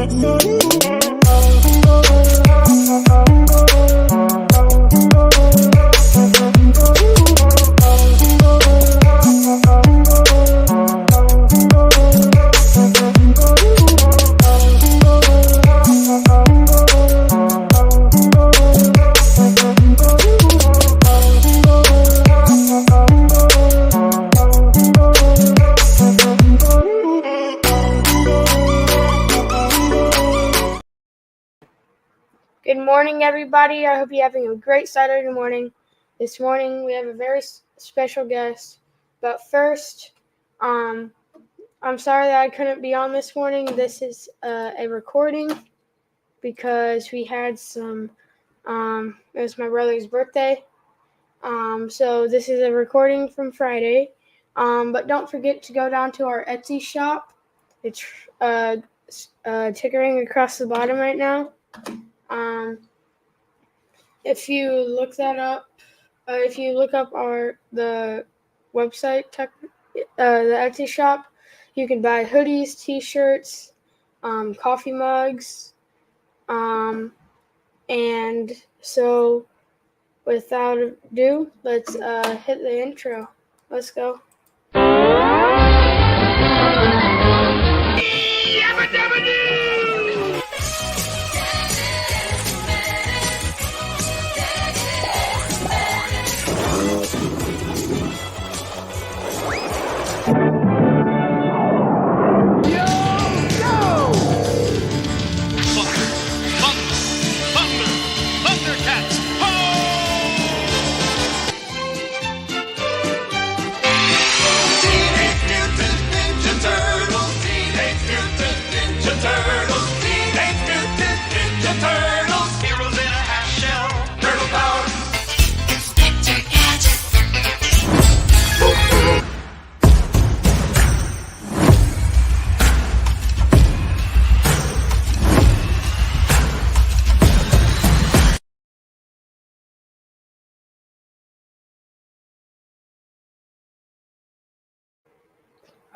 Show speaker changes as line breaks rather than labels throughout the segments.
Good morning, everybody. I hope you're having a great Saturday morning. This morning we have a very special guest. But first, I'm sorry that I couldn't be on this morning. This is a recording because we had some. It was my brother's birthday. So this is a recording from Friday. But don't forget to go down to our Etsy shop. It's tickering across the bottom right now. If you look that up, if you look up the website, the Etsy shop, you can buy hoodies, t-shirts, coffee mugs, and so without ado, let's hit the intro. Let's go.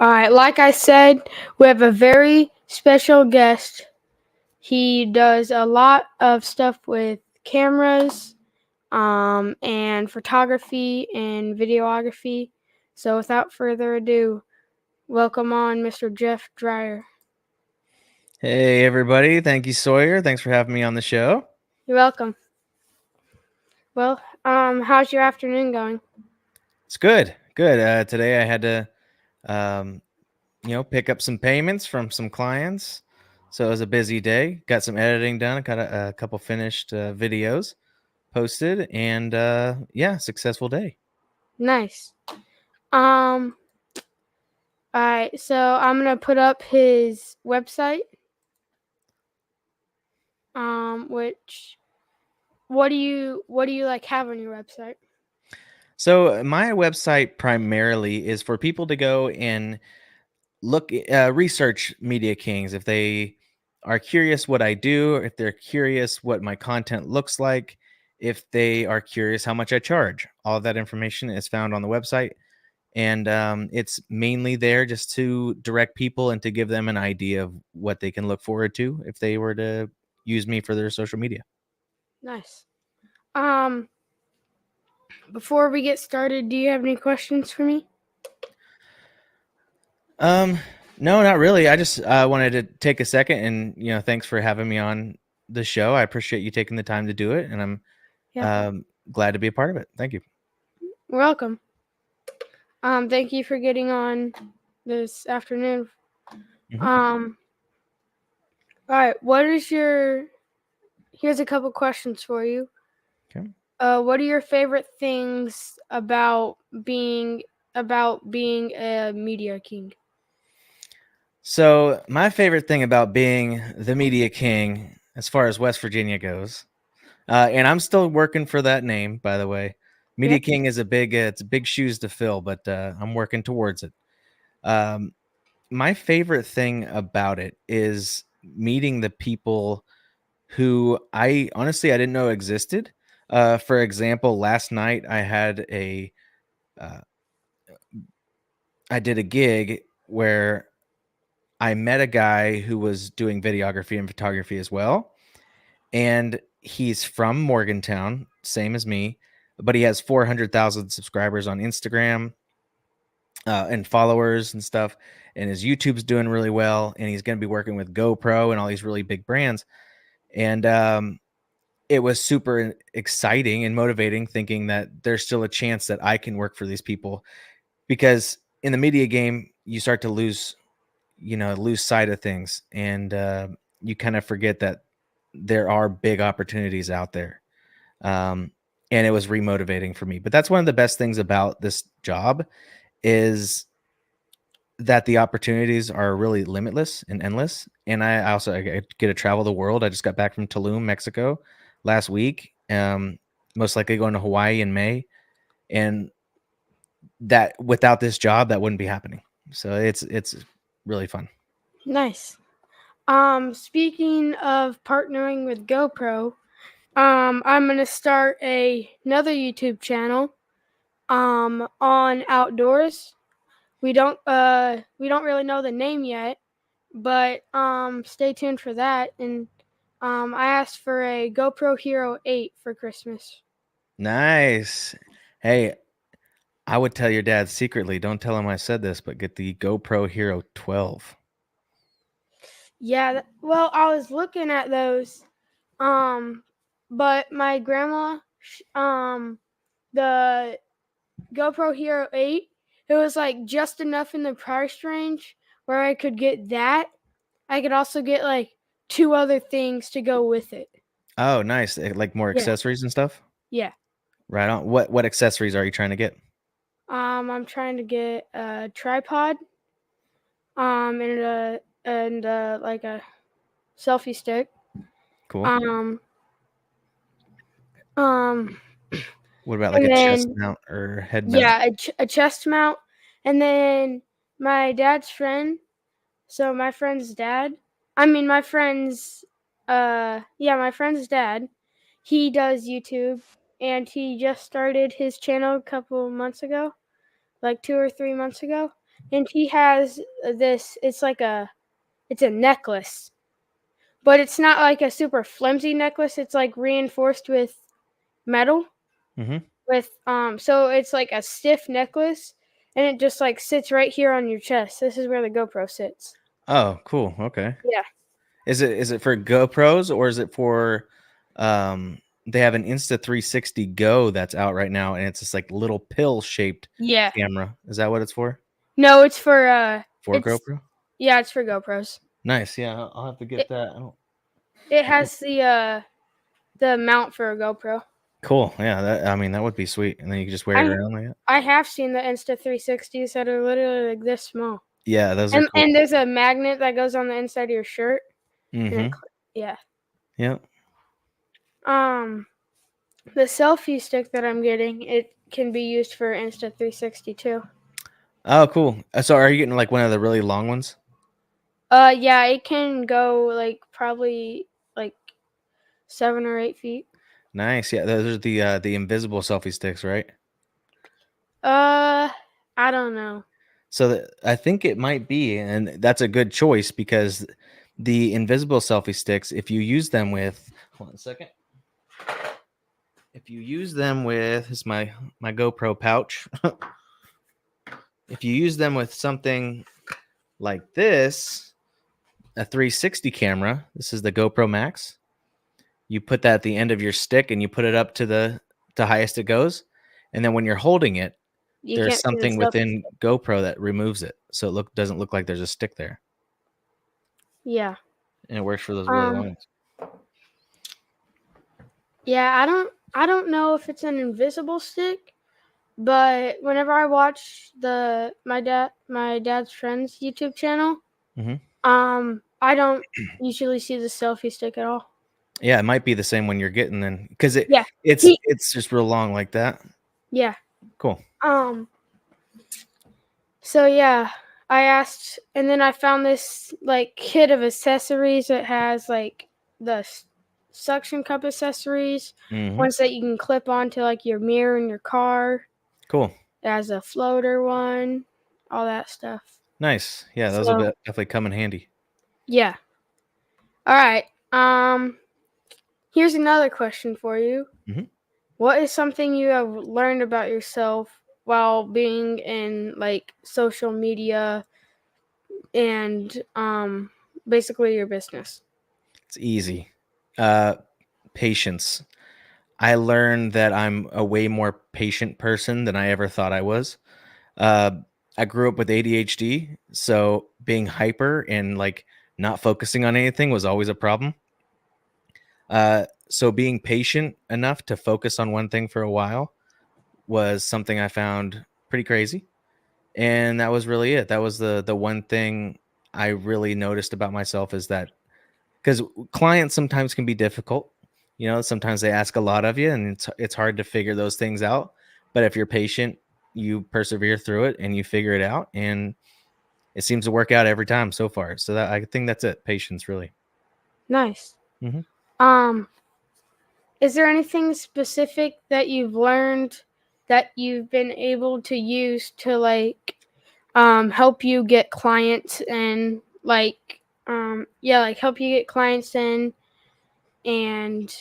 All right, like I said, we have a very special guest. He does a lot of stuff with cameras, and photography and videography. So without further ado, welcome on Mr. Jeff Dreyer.
Hey, everybody. Thank you, Sawyer. Thanks for having me on the show.
You're welcome. Well, how's your afternoon going?
It's good. Good. Today I had to, pick up some payments from some clients. So it was a busy day. Got some editing done. Got a couple finished videos posted, and successful day.
Nice. All right, so I'm gonna put up his website. What do you like have on your website?
So my website primarily is for people to go and research Media Kings. If they are curious what I do, if they're curious what my content looks like, if they are curious how much I charge, all of that information is found on the website. And it's mainly there just to direct people and to give them an idea of what they can look forward to if they were to use me for their social media.
Nice. Before we get started, do you have any questions for me?
No, not really. I just wanted to take a second and, thanks for having me on the show. I appreciate you taking the time to do it, and I'm glad to be a part of it. Thank you.
You're welcome. Thank you for getting on this afternoon.
Mm-hmm.
All right, here's a couple questions for you.
Okay.
What are your favorite things about being a Media King?
So my favorite thing about being the Media King, as far as West Virginia goes, and I'm still working for that name, by the way. Media King is it's big shoes to fill, but I'm working towards it. My favorite thing about it is meeting the people who I didn't know existed. For example, last night I did a gig where I met a guy who was doing videography and photography as well. And he's from Morgantown, same as me, but he has 400,000 subscribers on Instagram and followers and stuff. And his YouTube's doing really well. And he's going to be working with GoPro and all these really big brands. And it was super exciting and motivating, thinking that there's still a chance that I can work for these people, because in the media game, you start to lose sight of things, and you kind of forget that there are big opportunities out there. And it was remotivating for me. But that's one of the best things about this job, is that the opportunities are really limitless and endless. And I get to travel the world. I just got back from Tulum, Mexico last week. Most likely going to Hawaii in May. And that without this job, that wouldn't be happening. So it's really fun.
Nice. Speaking of partnering with GoPro, I'm gonna start another YouTube channel on outdoors. We don't really know the name yet, but stay tuned for that. And I asked for a GoPro Hero 8 for Christmas.
Nice. Hey, I would tell your dad secretly, don't tell him I said this, but get the GoPro Hero 12.
Yeah, well, I was looking at those, but my grandma, the GoPro Hero 8, it was like just enough in the price range where I could get that. I could also get like 2 other things to go with it.
Oh, nice. Like more
Yeah.
accessories and stuff?
Yeah.
Right on. What accessories are you trying to get?
I'm trying to get a tripod, and like a selfie stick.
Cool.
Um,
What about like
and
a chest
then
mount or head mount?
yeah, a chest mount, and then my dad's friend. So my friend's dad. I mean, my friend's. My friend's dad. He does YouTube, and he just started his channel a couple months ago, like 2 or 3 months ago, and he has this. It's a necklace, but it's not like a super flimsy necklace. It's like reinforced with metal.
Mm-hmm.
So it's like a stiff necklace, and it just like sits right here on your chest. This is where the GoPro sits.
Oh, cool. Okay.
Yeah.
Is it for GoPros, or is it for they have an Insta360 Go that's out right now, and it's this like little pill shaped
Yeah.
camera. Is that what it's for?
No, it's for
For GoPro?
yeah, it's for GoPros.
Nice. Yeah, I'll have to get that.
It has the mount for a GoPro.
Cool. Yeah, that would be sweet. And then you can just wear it
I
around like that.
I have seen the Insta360s that are literally like this small.
Yeah, those are cool.
And there's a magnet that goes on the inside of your shirt.
Mm-hmm.
Yeah.
Yep.
The selfie stick that I'm getting, it can be used for Insta360 too.
Oh, cool. So are you getting like one of the really long ones?
Yeah, it can go like probably like 7 or 8 feet.
Nice. Yeah, those are the invisible selfie sticks, right?
I don't know.
So I think it might be, and that's a good choice, because the invisible selfie sticks, if you use them with, hold on a second. If you use them with, this is my GoPro pouch. If you use them with something like this, a 360 camera, this is the GoPro Max. You put that at the end of your stick and you put it up to the highest it goes. And then when you're holding it, there's something within GoPro that removes it, so it doesn't look like there's a stick there.
Yeah.
And it works for those really long ones.
Yeah, I don't know if it's an invisible stick, but whenever I watch my dad's friend's YouTube channel, I don't usually see the selfie stick at all.
Yeah, it might be the same one you're getting then, because
Yeah.
it's just real long like that.
Yeah.
Cool.
So yeah, I asked, and then I found this like kit of accessories that has like the suction cup accessories, ones that you can clip onto like your mirror in your car.
Cool.
It has a floater one, all that stuff.
Nice. Yeah, those will
So
definitely come in handy.
yeah. All right. Here's another question for you.
Mhm.
What is something you have learned about yourself while being in like social media and basically your business?
It's easy. Uh, Patience. I learned that I'm a way more patient person than I ever thought I was. Uh, I grew up with ADHD, so being hyper and like not focusing on anything was always a problem. So being patient enough to focus on one thing for a while was something I found pretty crazy, and that was really it. That was the one thing I really noticed about myself is that because clients sometimes can be difficult. Sometimes they ask a lot of you, and it's hard to figure those things out. But if you're patient, you persevere through it and you figure it out, and it seems to work out every time so far. So that I think that's it. Patience, really.
Nice.
Hmm.
Um, is there anything specific that you've learned that you've been able to use to like help you get clients and like help you get clients in and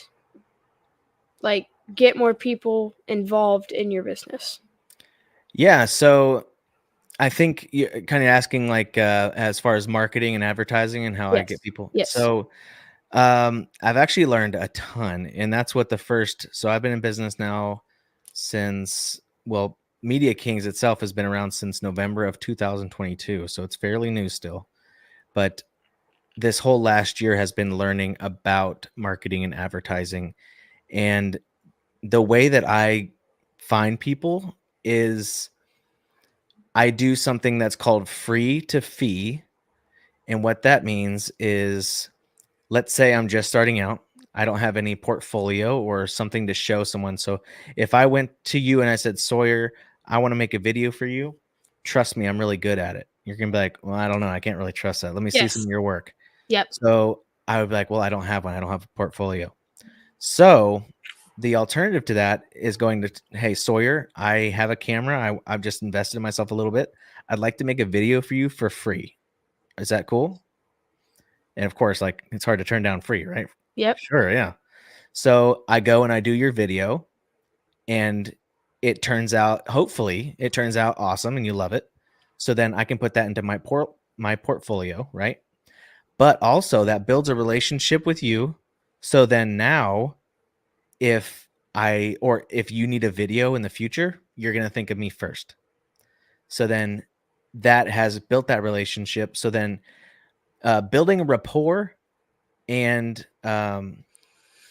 like get more people involved in your business?
Yeah. So I think you're kind of asking like as far as marketing and advertising and how I get
Yes.
people.
Yes.
So I've actually learned a ton, and that's what the first. So I've been in business now since, well, Media Kings itself has been around since November of 2022, so it's fairly new still. But this whole last year has been learning about marketing and advertising, and the way that I find people is I do something that's called free to fee, and what that means is, let's say I'm just starting out. I don't have any portfolio or something to show someone. So if I went to you and I said, Sawyer, I want to make a video for you, trust me, I'm really good at it. You're going to be like, well, I don't know. I can't really trust that. Let me see some
Yes.
of your work.
Yep.
So I would be like, well, I don't have one. I don't have a portfolio. So the alternative to that is going to, hey, Sawyer, I have a camera. I've just invested in myself a little bit. I'd like to make a video for you for free. Is that cool? And of course, like it's hard to turn down free, right?
Yep.
Sure, yeah. So I go and I do your video, and it turns out, hopefully, it turns out awesome and you love it. So then I can put that into my portfolio, right? But also that builds a relationship with you. So then now, if you need a video in the future, you're gonna think of me first. So then that has built that relationship. So then building a rapport and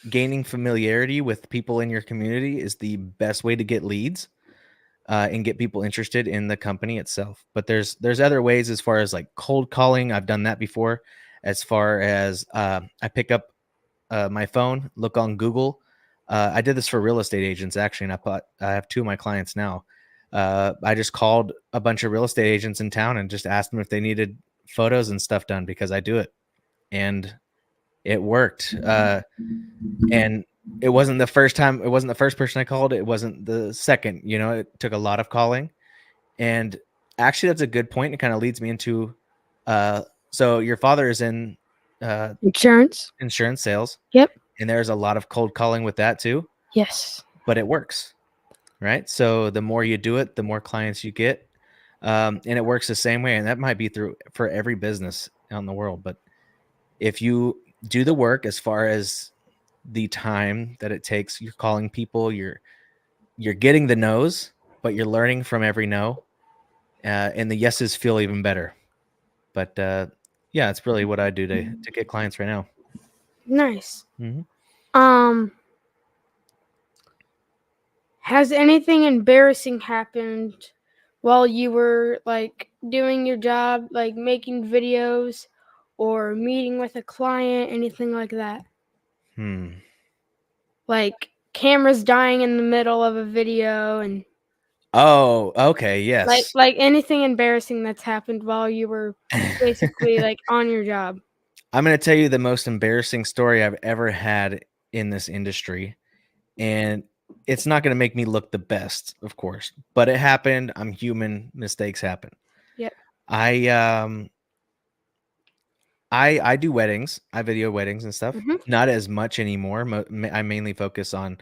gaining familiarity with people in your community is the best way to get leads and get people interested in the company itself. But there's other ways as far as like cold calling. I've done that before. As far as I pick up my phone, look on Google. I did this for real estate agents actually, and I have two of my clients now. I just called a bunch of real estate agents in town and just asked them if they needed photos and stuff done because I do it, and it worked. And it wasn't the first time. It wasn't the first person I called. It wasn't the second. It took a lot of calling. And actually, that's a good point. It kind of leads me into. So your father is in uh,
Insurance.
insurance sales,
Yep.
and there's a lot of cold calling with that too.
Yes.
But it works, right? So the more you do it, the more clients you get, and it works the same way. And that might be through for every business out in the world. But if you do the work as far as the time that it takes, you're calling people, you're getting the no's, but you're learning from every no, and the yeses feel even better. But yeah, it's really what I do to get clients right now.
Nice.
Hmm.
Um, has anything embarrassing happened while you were like doing your job, like making videos or meeting with a client, anything like that?
Hmm.
Like cameras dying in the middle of a video and
Oh, okay,
like
yes.
like anything embarrassing that's happened while you were basically like on your job.
I'm going to tell you the most embarrassing story I've ever had in this industry, and it's not going to make me look the best, of course, but it happened. I'm human. Mistakes happen.
Yep.
I I do weddings. I video weddings and stuff.
Mhm.
Not as much anymore. I mainly focus on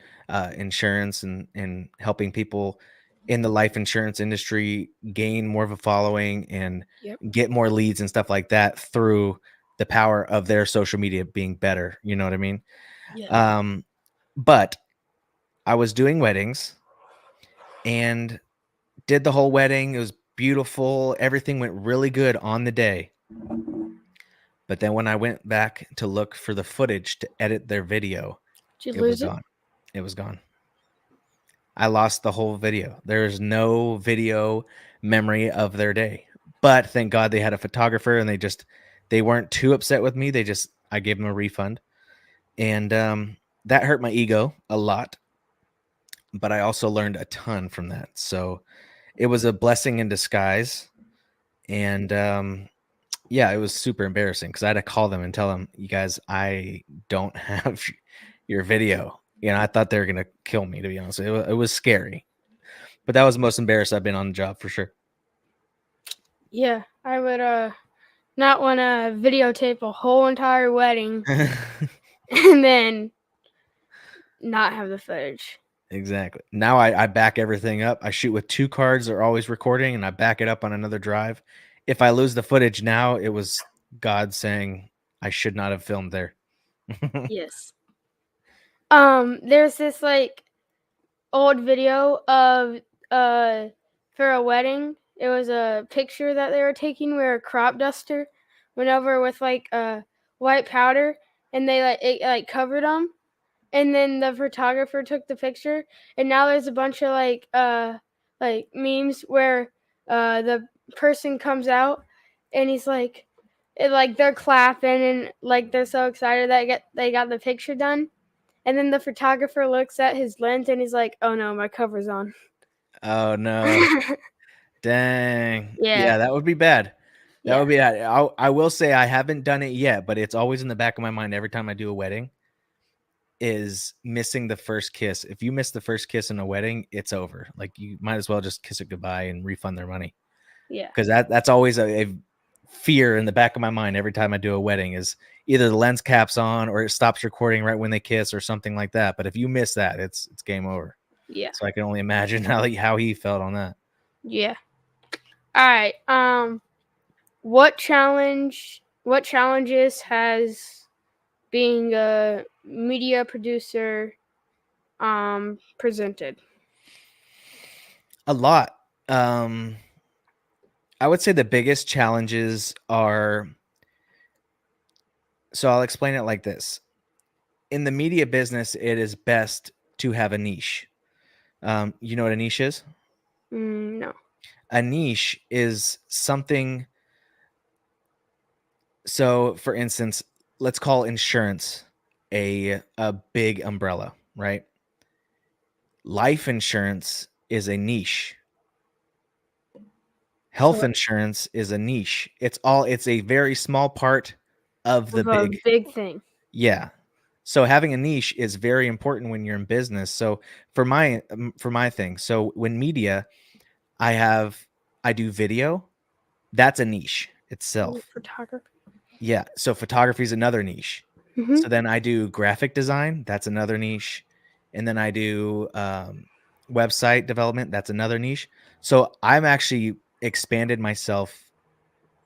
insurance and helping people in the life insurance industry gain more of a following and
Yep.
get more leads and stuff like that through the power of their social media being better. You know what I mean?
Yeah.
Um, but I was doing weddings and did the whole wedding. It was beautiful. Everything went really good on the day. But then when I went back to look for the footage to edit their video,
Did you
it was
lose it?
gone. It was gone. I lost the whole video. There's no video memory of their day. But thank God they had a photographer and they weren't too upset with me. I gave them a refund. And that hurt my ego a lot, but I also learned a ton from that. So it was a blessing in disguise. And yeah, it was super embarrassing because I had to call them and tell them, you guys, I don't have your video. You know, I thought they were going to kill me, to be honest. It was scary. But that was the most embarrassed I've been on the job for sure.
Yeah, I would not want to videotape a whole entire wedding and then not have the footage.
Exactly. Now I back everything up. I shoot with 2 cards. They're always recording, and I back it up on another drive. If I lose the footage now, it was God saying I should not have filmed there.
Yes. There's this like old video of for a wedding. It was a picture that they were taking where a crop duster went over with like white powder, and it covered them. And then the photographer took the picture, and now there's a bunch of like memes where the person comes out and he's like, they're clapping and like they're so excited that they got the picture done. And then the photographer looks at his lens and he's like, "Oh no, my cover's on."
Oh no. Dang.
Yeah,
Yeah, that would be bad. That
yeah,
would be bad. I will say I haven't done it yet, but it's always in the back of my mind every time I do a wedding is missing the first kiss. If you miss the first kiss in a wedding, it's over. Like you might as well just kiss it goodbye and refund their money.
yeah,
Because that's always a fear in the back of my mind every time I do a wedding is either the lens cap's on or it stops recording right when they kiss or something like that. But if you miss that, it's game over.
yeah,
So I can only imagine how he felt on that.
yeah. All right. What challenges has being a media producer presented?
A lot. I would say the biggest challenges are, so I'll explain it like this. In the media business, it is best to have a niche. You know what a niche is?
No.
A niche is something. So, for instance, let's call insurance a big umbrella, right? Life insurance is a niche. Health
So
insurance is a niche. It's a very small part of the
of a
big.
big thing.
Yeah. So having a niche is very important when you're in business. So for my thing, so when media, I do video. That's a niche itself.
Photography.
Yeah. So photography is another niche.
Mm-hmm.
So then I do graphic design. That's another niche. And then I do website development. That's another niche. So I'm actually expanded myself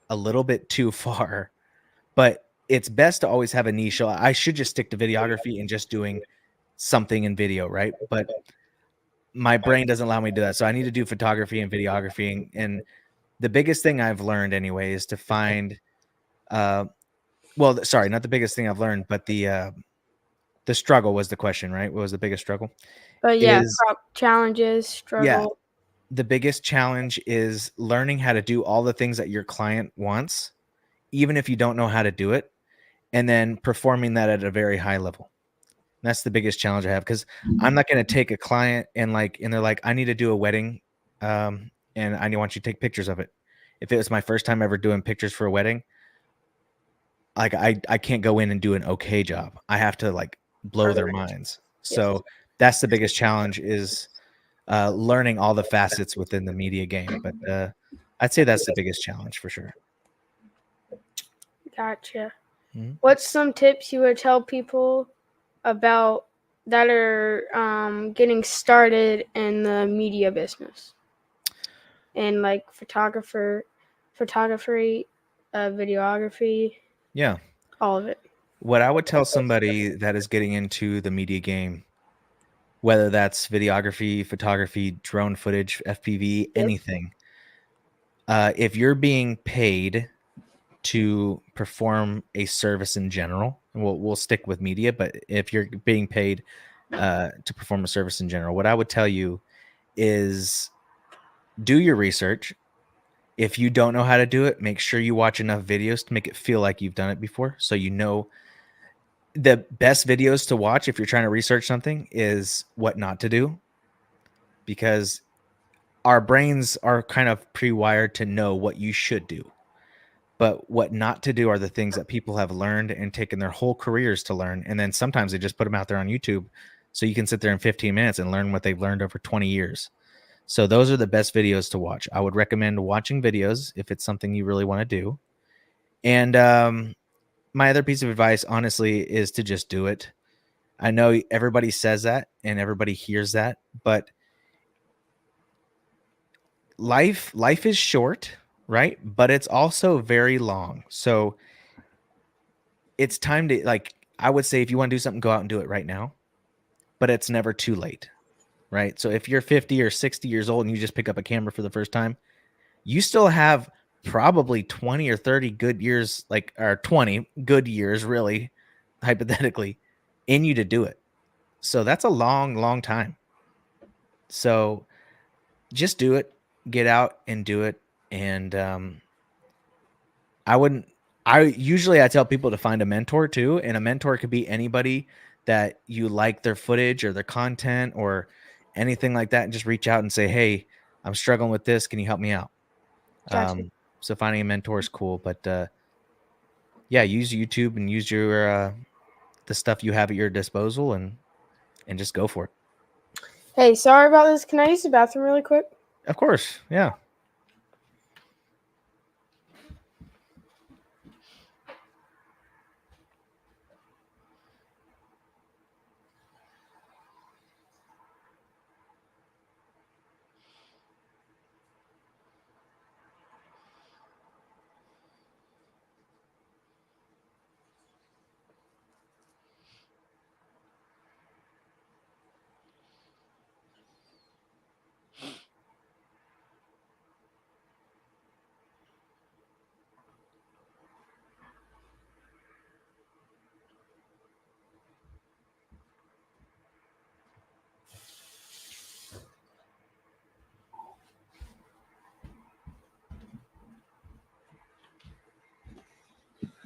a little bit too far, but it's best to always have a niche. So I should just stick to videography and just doing something in video, right? But my brain doesn't allow me to do that. So I need to do photography and videography. And the biggest thing I've learned anyway is to find well, sorry, not the biggest thing I've learned, but the struggle was the question, right? What was the biggest struggle?
But yeah,
Is
challenges,
yeah,
struggle.
the biggest challenge is learning how to do all the things that your client wants, even if you don't know how to do it, and then performing that at a very high level. That's the biggest challenge I have because I'm not going to take a client and they're like, I need to do a wedding, and I want you to take pictures of it. If it was my first time ever doing pictures for a wedding, like I can't go in and do an okay job. I have to like blow their minds.
Yes.
So that's the biggest challenge is learning all the facets within the media game. But I'd say that's the biggest challenge for sure.
Gotcha.
Mhm.
What's some tips you would tell people about that are getting started in the media business and like photography, videography,
Yeah.
all of it?
What I would tell somebody that is getting into the media game, whether that's videography, photography, drone footage, FPV,
Yep.
anything, if you're being paid to perform a service in general, and we'll stick with media, but if you're being paid to perform a service in general, what I would tell you is do your research. If you don't know how to do it, make sure you watch enough videos to make it feel like you've done it before. So you know the best videos to watch if you're trying to research something is what not to do, because our brains are kind of pre-wired to know what you should do. But what not to do are the things that people have learned and taken their whole careers to learn. And then sometimes they just put them out there on YouTube. So you can sit there in 15 minutes and learn what they've learned over 20 years. So those are the best videos to watch. I would recommend watching videos if it's something you really want to do. And my other piece of advice, honestly, is to just do it. I know everybody says that and everybody hears that, but life is short, right? But it's also very long. So it's time to, like, I would say if you want to do something, go out and do it right now, but it's never too late, right? So if you're 50 or 60 years old and you just pick up a camera for the first time, you still have probably 20 or 30 good years, like, or 20 good years, really, hypothetically, in you to do it. So that's a long, long time. So just do it, get out and do it. And I tell people to find a mentor too. And a mentor could be anybody that you like their footage or their content or anything like that. And just reach out and say, hey, I'm struggling with this. Can you help me out?
Gotcha.
So finding a mentor is cool, but yeah, use YouTube and use your the stuff you have at your disposal and just go for it.
Hey, sorry about this. Can I use the bathroom really quick?
Of course, yeah.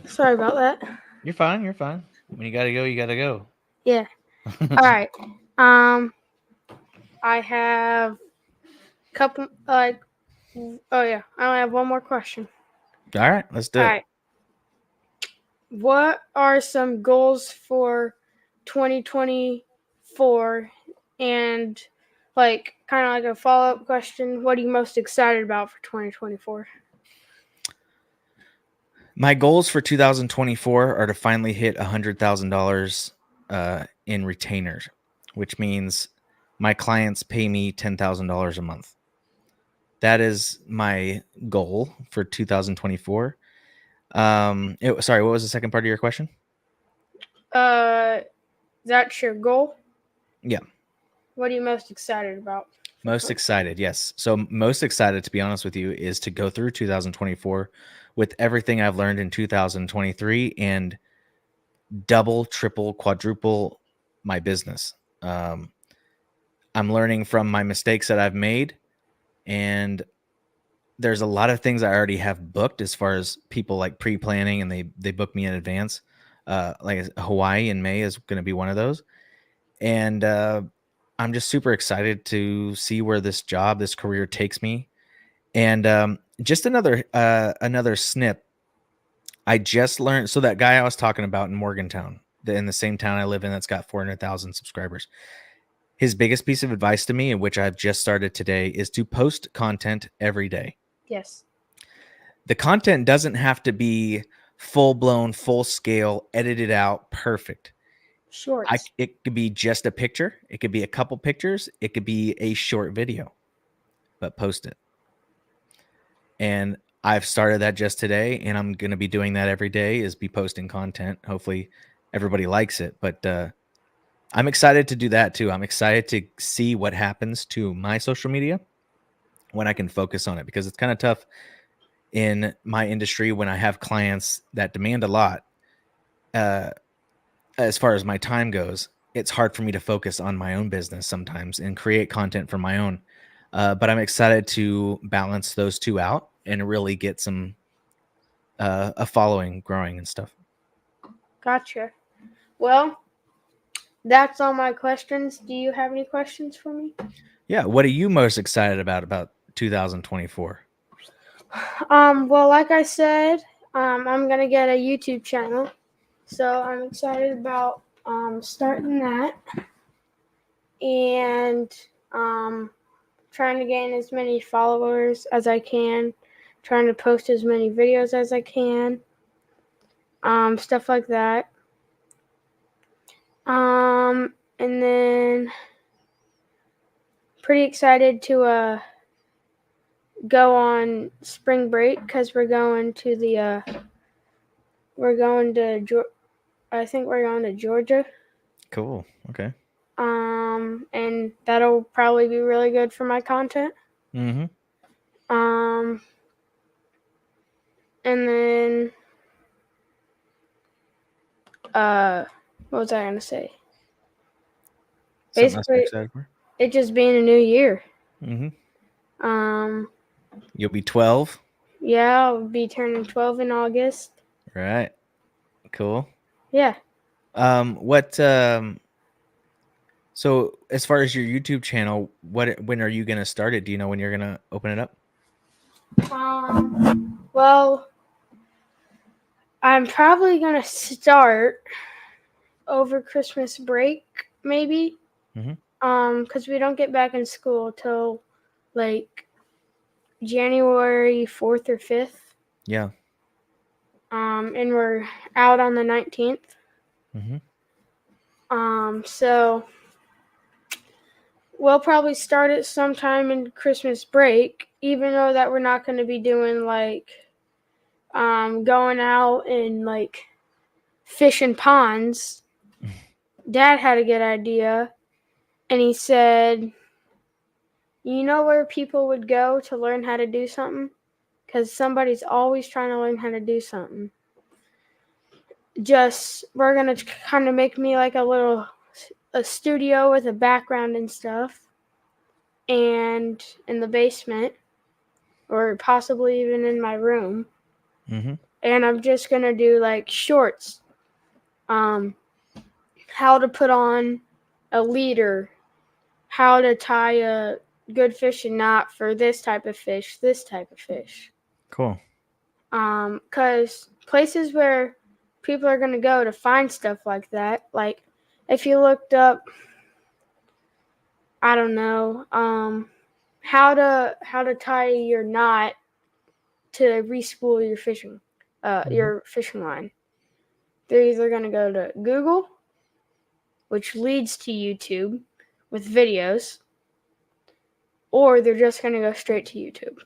Sorry about that.
You're fine. You're fine. When you gotta go, you gotta go.
Yeah. All right. I have a couple oh yeah, I only have one more question.
All right, let's do
All
it.
right. What are some goals for 2024? And like kind of like a follow-up question, what are you most excited about for 2024?
My goals for 2024 are to finally hit $100,000 in retainers, which means my clients pay me $10,000 a month. That is my goal for 2024. Sorry, what was the second part of your question?
That's your goal?
Yeah.
What are you most excited about?
Most excited, yes. So most excited, to be honest with you, is to go through 2024 with everything I've learned in 2023 and double, triple, quadruple my business. I'm learning from my mistakes that I've made, and there's a lot of things I already have booked as far as people like pre-planning, and they book me in advance. Like Hawaii in May is going to be one of those, and I'm just super excited to see where this career takes me. And just another snip. I just learned. So that guy I was talking about in Morgantown, in the same town I live in, that's got 400,000 subscribers. His biggest piece of advice to me, and which I've just started today, is to post content every day.
Yes.
The content doesn't have to be full-blown, full-scale, edited out, perfect.
Shorts.
It could be just a picture. It could be a couple pictures. It could be a short video, but post it. And I've started that just today, and I'm going to be doing that every day, is be posting content. Hopefully everybody likes it, but I'm excited to do that too. I'm excited to see what happens to my social media when I can focus on it, because it's kind of tough in my industry when I have clients that demand a lot. As far as my time goes, it's hard for me to focus on my own business sometimes and create content for my own. But I'm excited to balance those two out and really get some a following growing and stuff.
Gotcha. Well, that's all my questions. Do you have any questions for me?
Yeah. What are you most excited about 2024?
Well, like I said, I'm gonna get a YouTube channel, so I'm excited about starting that and trying to gain as many followers as I can, trying to post as many videos as I can, stuff like that. And then pretty excited to go on spring break because we're going to I think we're going to Georgia.
Cool. Okay.
And that'll probably be really good for my content.
Mm-hmm.
And then what was I gonna say?
Something else you're
Basically,
excited for?
it just being a new year.
Mm-hmm.
Um,
You'll be 12.
yeah, I'll be turning 12 in August.
Right. Cool.
Yeah.
What so as far as your YouTube channel, when are you gonna start it? Do you know when you're gonna open it up?
Well, I'm probably gonna start over Christmas break, maybe. Because we don't get back in school till like January 4th or 5th.
Yeah.
And we're out on the 19th.
Mm-hmm.
So we'll probably start it sometime in Christmas break, even though that we're not going to be doing like going out and like fishing ponds. Dad had a good idea, and he said, "You know where people would go to learn how to do something? Because somebody's always trying to learn how to do something. We're gonna kind of make me like a studio with a background and stuff, and in the basement, or possibly even in my room.
Mm-hmm.
And I'm just gonna do like shorts, how to put on a leader, how to tie a good fishing knot for this type of fish.
Cool.
Because places where people are gonna go to find stuff like that, like if you looked up, I don't know, how to tie your knot to re-spool your fishing line. They're either going to go to Google, which leads to YouTube with videos, or they're just going to go straight to YouTube.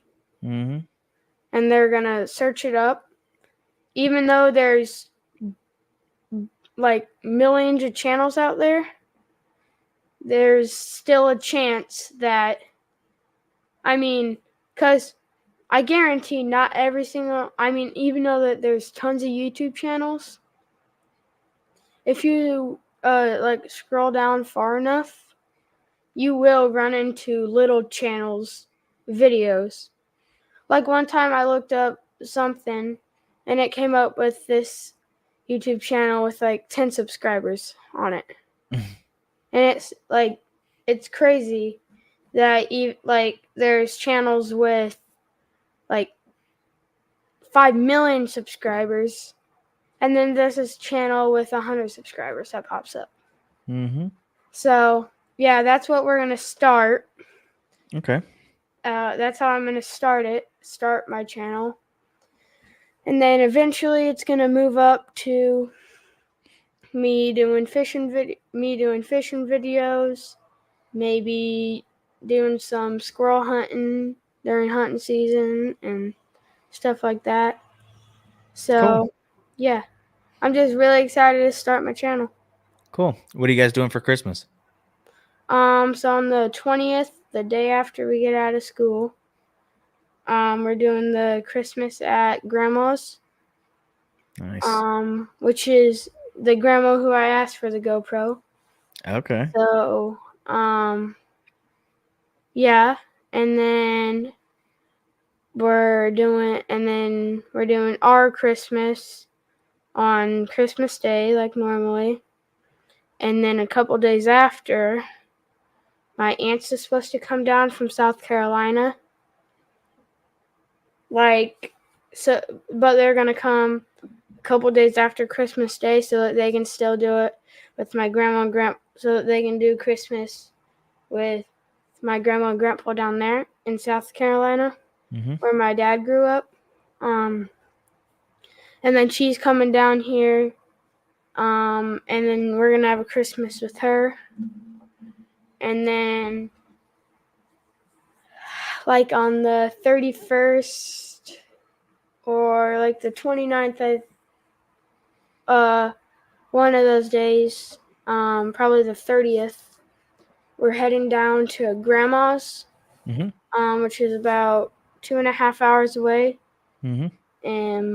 Mm-hmm.
And they're going to search it up. Even though there's like millions of channels out there, there's still a chance that, because I guarantee not every single, even though that there's tons of YouTube channels, if you like scroll down far enough, you will run into little channels, videos. Like one time I looked up something and it came up with this YouTube channel with like 10 subscribers on it. And it's crazy that there's channels with like 5 million subscribers, and then there's this channel with 100 subscribers that pops up.
Mm-hmm.
So yeah, that's what we're gonna start.
Okay.
That's how I'm gonna start it. start my channel. And then eventually it's going to move up to me doing fishing videos, maybe doing some squirrel hunting during hunting season and stuff like that. So,
Cool.
yeah, I'm just really excited to start my channel.
Cool. What are you guys doing for Christmas?
So on the 20th, the day after we get out of school, we're doing the Christmas at Grandma's.
Nice.
Which is the grandma who I asked for the GoPro.
Okay.
So, yeah, and then we're doing our Christmas on Christmas Day like normally. And then a couple days after, my aunt's is supposed to come down from South Carolina. But they're going to come a couple days after Christmas Day so that they can still do it with my grandma and grandpa, so that they can do Christmas with my grandma and grandpa down there in South Carolina, where my dad grew up. And then she's coming down here, and then we're going to have a Christmas with her. And then, like on the 31st or like the 29th, one of those days, probably the 30th, we're heading down to grandma's, which is about 2.5 hours away. And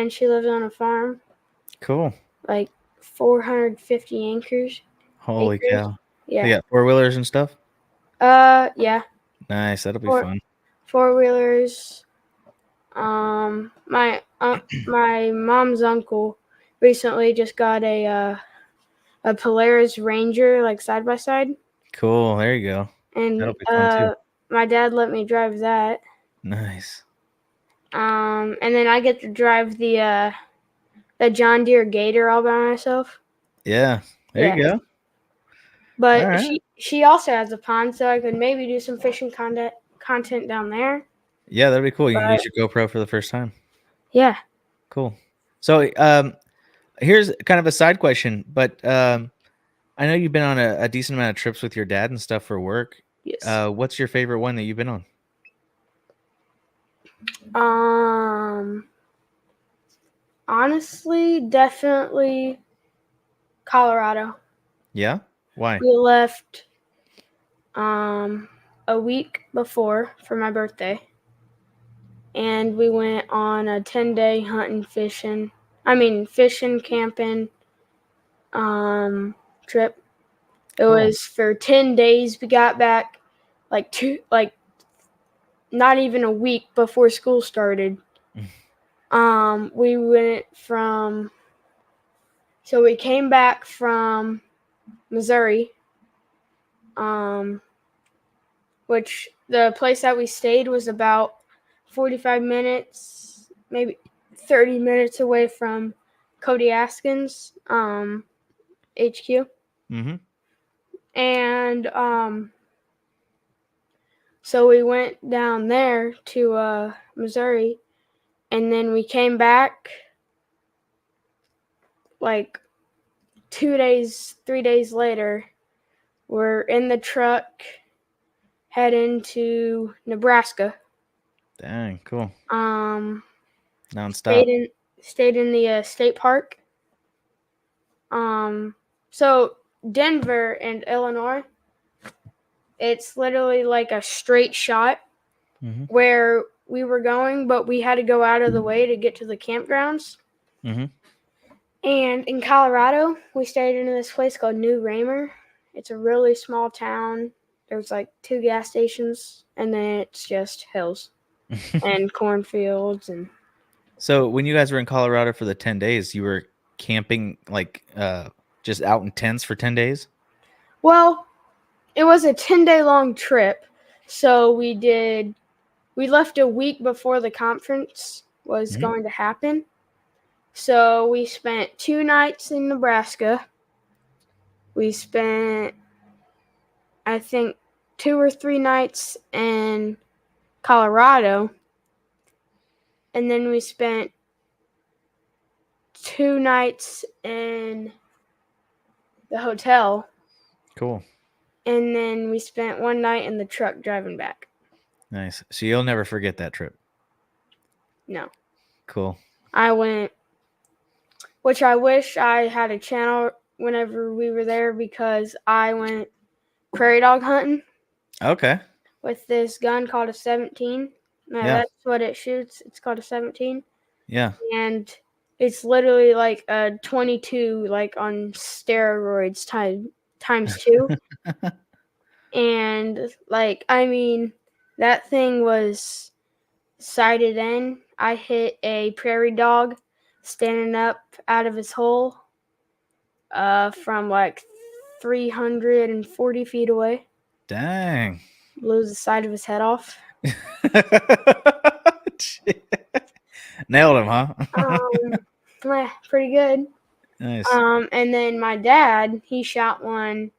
she lives on a farm.
Cool.
Like 450 acres.
Holy cow.
Yeah.
They got 4-wheelers and stuff?
Yeah.
Nice. That'll be fun.
4-wheelers. My mom's uncle recently just got a Polaris Ranger, like side by side.
Cool. There you go.
And
That'll be fun too.
my dad let me drive that.
Nice.
And then I get to drive the John Deere Gator all by myself.
Yeah. There you go.
But
right.
she also has a pond, so I could maybe do some fishing content down there.
Yeah, that'd be cool. You can use your GoPro for the first time.
Yeah.
Cool. So here's kind of a side question, but I know you've been on a decent amount of trips with your dad and stuff for work.
Yes.
What's your favorite one that you've been on?
Honestly, definitely Colorado.
Yeah? Why?
We left a week before for my birthday. And we went on a 10-day fishing, camping trip. It was for 10 days. We got back not even a week before school started. We came back from Missouri, which the place that we stayed was about 45 minutes, maybe 30 minutes away from Cody Askin's HQ. And so we went down there to Missouri, and then we came back like 3 days later. We're in the truck heading to Nebraska.
Dang, cool.
Nonstop. Stayed in the state park. So Denver and Illinois, it's literally like a straight shot where we were going, but we had to go out of the way to get to the campgrounds. And in Colorado, we stayed in this place called New Raymer. It's a really small town. There's like 2 gas stations, and then it's just hills and cornfields. And
so when you guys were in Colorado for the 10 days, you were camping like just out in tents for 10 days?
Well, it was a 10-day long trip. So we left a week before the conference was going to happen. So we spent 2 nights in Nebraska. We spent, I think, 2 or 3 nights in Colorado. and then we spent 2 nights in the hotel,
Cool.
and then we spent 1 night in the truck driving back.
Nice. So you'll never forget that trip.
No.
Cool.
I went, which I wish I had a channel whenever we were there, because I went prairie dog hunting
Okay.
with this gun called a 17. No,
Yeah.
that's what it shoots. It's called a 17.
Yeah.
And it's literally like a 22, like on steroids times 2. And like, I mean, that thing was sighted in. I hit a prairie dog standing up out of his hole from like 340 feet away.
Dang.
Blew the side of his head off.
Nailed him, huh?
Pretty good.
Nice.
And then my dad, he shot one.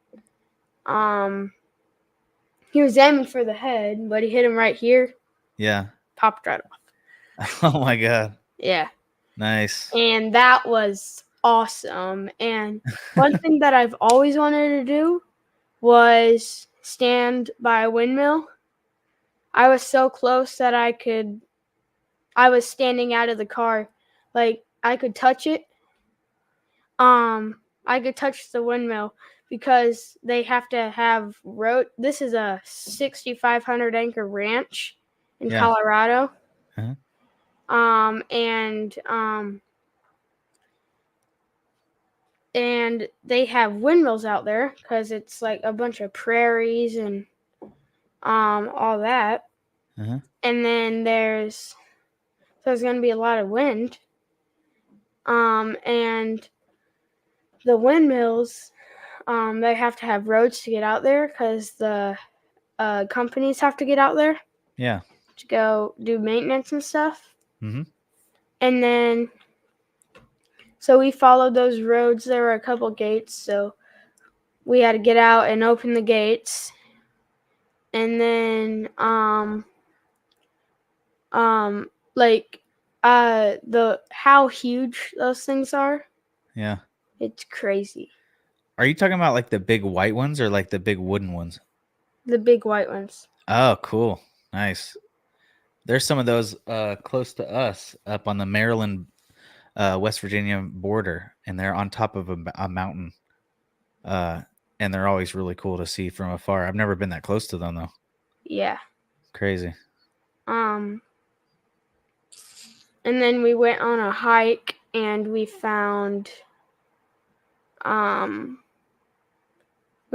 He was aiming for the head, but he hit him right here.
Yeah.
Popped right off.
Oh my god.
Yeah.
Nice.
And that was awesome. And one thing that I've always wanted to do was stand by a windmill. I was so close that I was standing out of the car. Like, I could touch it. I could touch the windmill because they have to have road. This is a 6,500 acre ranch in Colorado.
Uh-huh.
And they have windmills out there because it's like a bunch of prairies and all that.
Uh-huh.
And then there's going to be a lot of wind. And the windmills, they have to have roads to get out there because the companies have to get out there.
Yeah.
To go do maintenance and stuff.
Mm-hmm.
And then, so we followed those roads. There were a couple gates, so we had to get out and open the gates. And then, how huge those things are.
Yeah.
It's crazy.
Are you talking about like the big white ones or like the big wooden ones?
The big white ones.
Oh, cool. Nice. There's some of those close to us up on the Maryland, West Virginia border, and they're on top of a mountain. And they're always really cool to see from afar. I've never been that close to them though.
Yeah.
Crazy.
And then we went on a hike and we found we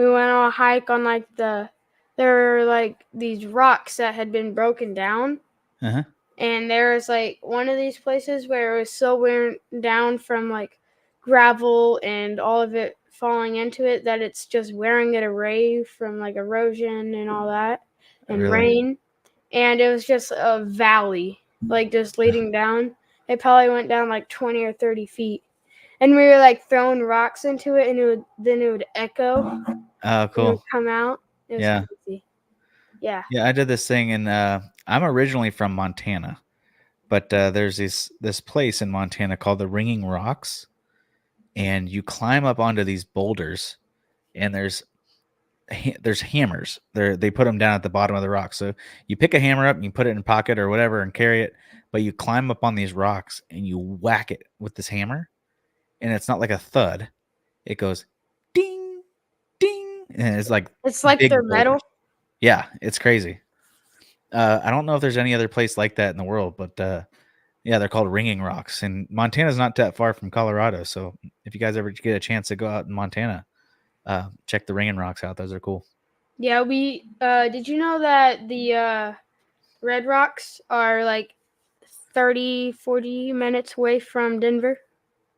went on a hike on like there were like these rocks that had been broken down.
Uh-huh.
And there was like one of these places where it was so worn down from like gravel and all of it falling into it that it's just wearing it away from like erosion and all that and
Really?
rain. And it was just a valley, like just leading down. It probably went down like 20 or 30 feet. And we were like throwing rocks into it, and it would echo.
Oh,
It
cool.
would come out. It was crazy. Yeah.
Yeah, I did this thing, and I'm originally from Montana, but there's this place in Montana called the Ringing Rocks, and you climb up onto these boulders, and there's hammers. They put them down at the bottom of the rock. So you pick a hammer up and you put it in a pocket or whatever and carry it, but you climb up on these rocks and you whack it with this hammer, and it's not like a thud. It goes ding, ding, and it's like
their metal.
Yeah, it's crazy. I don't know if there's any other place like that in the world, but yeah, they're called Ringing Rocks, and Montana's not that far from Colorado. So if you guys ever get a chance to go out in Montana, check the Ringing Rocks out. Those are cool.
Yeah, we did you know that the Red Rocks are like 30-40 minutes away from Denver?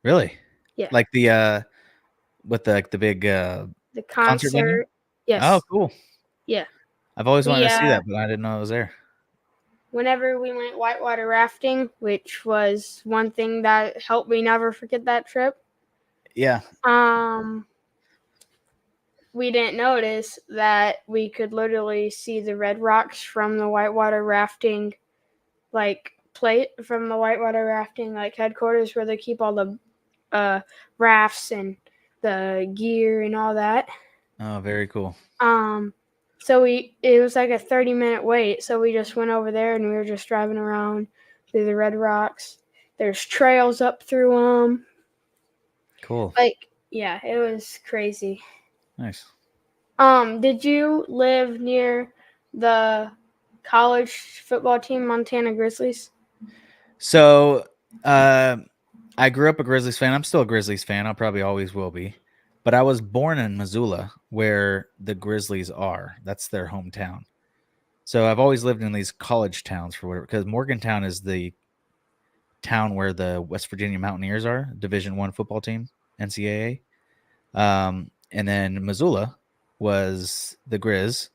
Really?
Yeah.
Like the with the big
The
concert venue?
concert. Yes.
Oh, cool.
Yeah.
I've always wanted to see that, but I didn't know it was there.
Whenever we went whitewater rafting, which was one thing that helped me never forget that trip.
Yeah.
We didn't notice that we could literally see the Red Rocks from the whitewater rafting, like plate from the whitewater rafting like headquarters where they keep all the rafts and the gear and all that.
Oh, very cool.
So it was like a 30-minute wait. So we just went over there and we were just driving around through the red rocks. There's trails up through them.
Cool.
Like, yeah, it was crazy.
Nice.
Did you live near the college football team, Montana Grizzlies?
So, I grew up a Grizzlies fan. I'm still a Grizzlies fan. I probably always will be. But I was born in Missoula, where the Grizzlies are. That's their hometown. So I've always lived in these college towns for whatever. Because Morgantown is the town where the West Virginia Mountaineers are, Division I football team, NCAA. And then Missoula was the Grizz,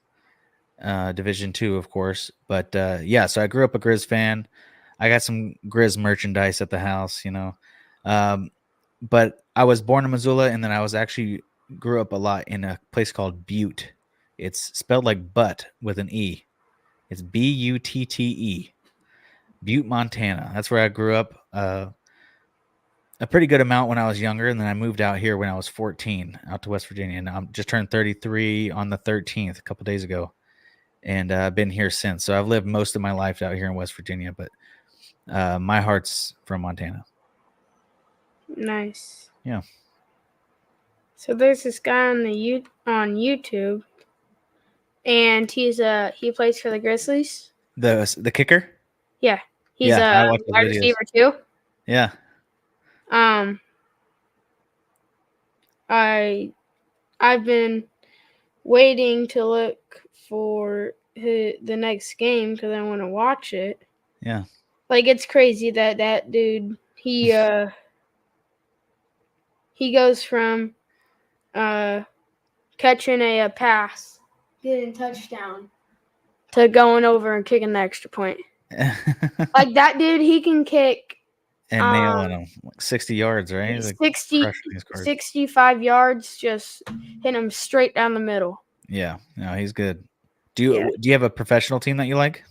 Division II, of course. But yeah, so I grew up a Grizz fan. I got some Grizz merchandise at the house, you know. But I was born in Missoula, and then I was actually grew up a lot in a place called Butte. It's spelled like butt with an E. It's Butte, Butte, Montana. That's where I grew up. A pretty good amount when I was younger, and then I moved out here when I was 14, out to West Virginia. And I'm just turned 33 on the 13th, a couple days ago, and I've been here since. So I've lived most of my life out here in West Virginia, but my heart's from Montana.
Nice.
Yeah.
So there's this guy on YouTube, and he plays for the Grizzlies.
The kicker.
Yeah, he's
I
a
watch the
wide
videos.
receiver too.
Yeah.
I've been waiting to look for the next game because I want to watch it.
Yeah.
Like, it's crazy that dude, he goes from catching a pass, getting a touchdown, to going over and kicking the extra point. Like, that dude, he can kick
and nailing them like 60 yards, right? Like
65 yards, just hit him straight down the middle.
Yeah, no, he's good. Do you have a professional team that you like?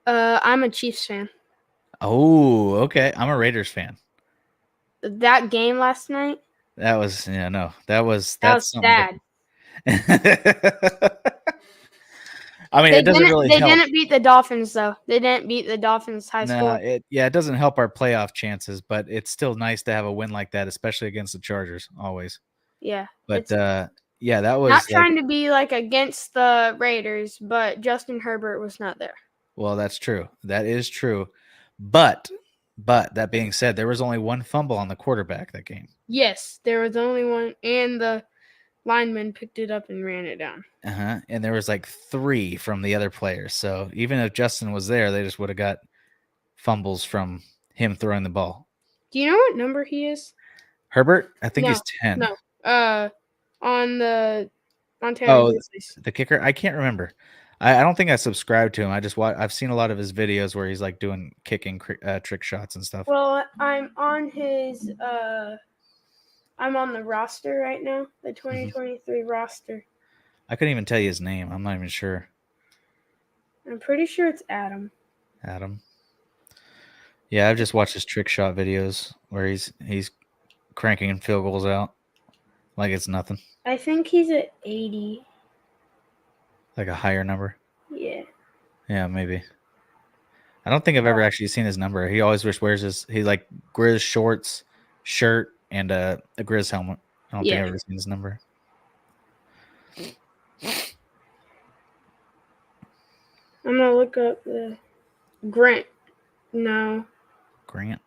I'm a Chiefs fan.
Oh, okay. I'm a Raiders fan.
That game last night.
That was that's
sad.
I mean, it doesn't really help.
They didn't beat the Dolphins, though. They didn't beat the Dolphins high score.
It doesn't help our playoff chances, but it's still nice to have a win like that, especially against the Chargers, always.
Yeah.
But yeah, that was
not trying to be like against the Raiders, but Justin Herbert was not there.
Well, that's true. That is true. But that being said, there was only one fumble on the quarterback that game.
Yes, there was only one, and the lineman picked it up and ran it down.
And there was like 3 from the other players. So even if Justin was there, they just would have got fumbles from him throwing the ball.
Do you know what number he is?
Herbert? I think he's 10.
No. On the Montana Grizzlies.
The kicker? I can't remember. I don't think I subscribed to him. I've seen a lot of his videos where he's like doing kicking trick shots and stuff.
Well, I'm on his I'm on the roster right now, the 2023 roster.
I couldn't even tell you his name. I'm not even sure.
I'm pretty sure it's Adam.
Adam. Yeah, I've just watched his trick shot videos where he's cranking field goals out like it's nothing.
I think he's at 80.
Like a higher number?
Yeah.
Yeah, maybe. I don't think I've ever actually seen his number. He always wears he like Grizz shorts, shirt, and a Grizz helmet. I don't think I've ever seen his number.
I'm gonna look up the Grant. No.
Grant.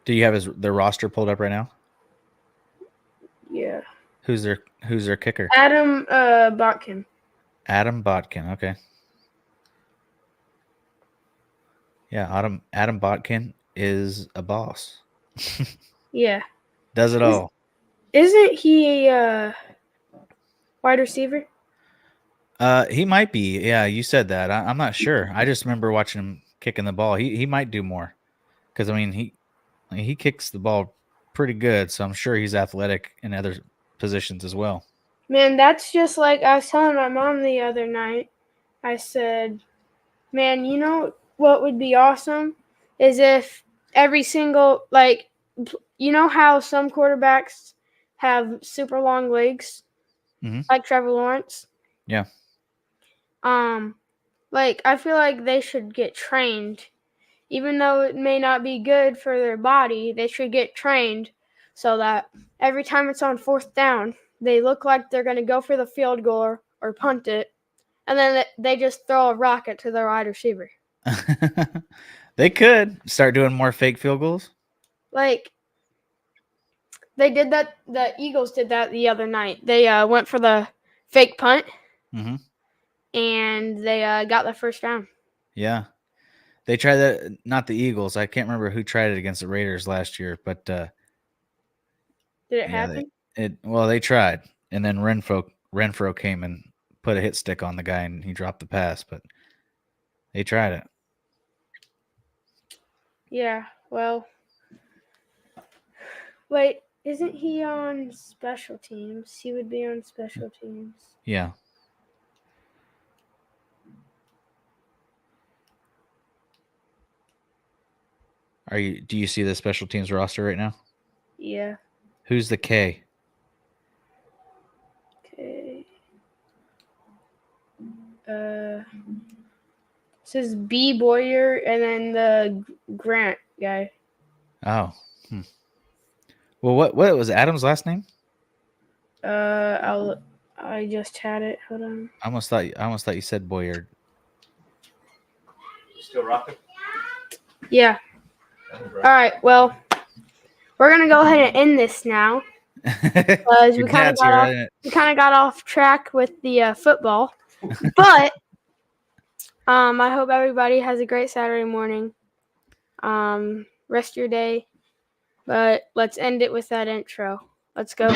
Do you have their roster pulled up right now?
Yeah.
Who's their kicker?
Adam Botkin.
Adam Botkin. Okay. Yeah, Adam Botkin is a boss.
Yeah.
Does it all.
Isn't he a wide receiver?
He might be. Yeah, you said that. I'm not sure. I just remember watching him kicking the ball. He might do more, because I mean he kicks the ball pretty good. So I'm sure he's athletic in other positions as well.
Man, that's just like I was telling my mom the other night. I said, Man, you know what would be awesome is if every single you know how some quarterbacks have super long legs, like Trevor Lawrence.
Yeah.
I feel like they should get trained, even though it may not be good for their body. They should get trained so that every time it's on fourth down, they look like they're going to go for the field goal or punt it, and then they just throw a rocket to their wide receiver.
They could start doing more fake field goals.
Like they did that. The Eagles did that the other night. They went for the fake punt, and they got the first down.
Yeah. They tried that, not the Eagles. I can't remember who tried it against the Raiders last year, but
did it happen?
They tried, and then Renfro came and put a hit stick on the guy, and he dropped the pass. But they tried it.
Yeah. Well, wait. Isn't he on special teams? He would be on special teams.
Yeah. Do you see the special teams roster right now?
Yeah.
Who's the K?
Okay. Says B Boyer and then the Grant guy.
Oh. Well, what was Adam's last name?
I just had it. Hold on.
I almost thought you said Boyer.
Still rocking?
Yeah. All right. Well, we're gonna go ahead and end this now because we kind of got off track with the football. But I hope everybody has a great Saturday morning. Rest your day. But let's end it with that intro. Let's go.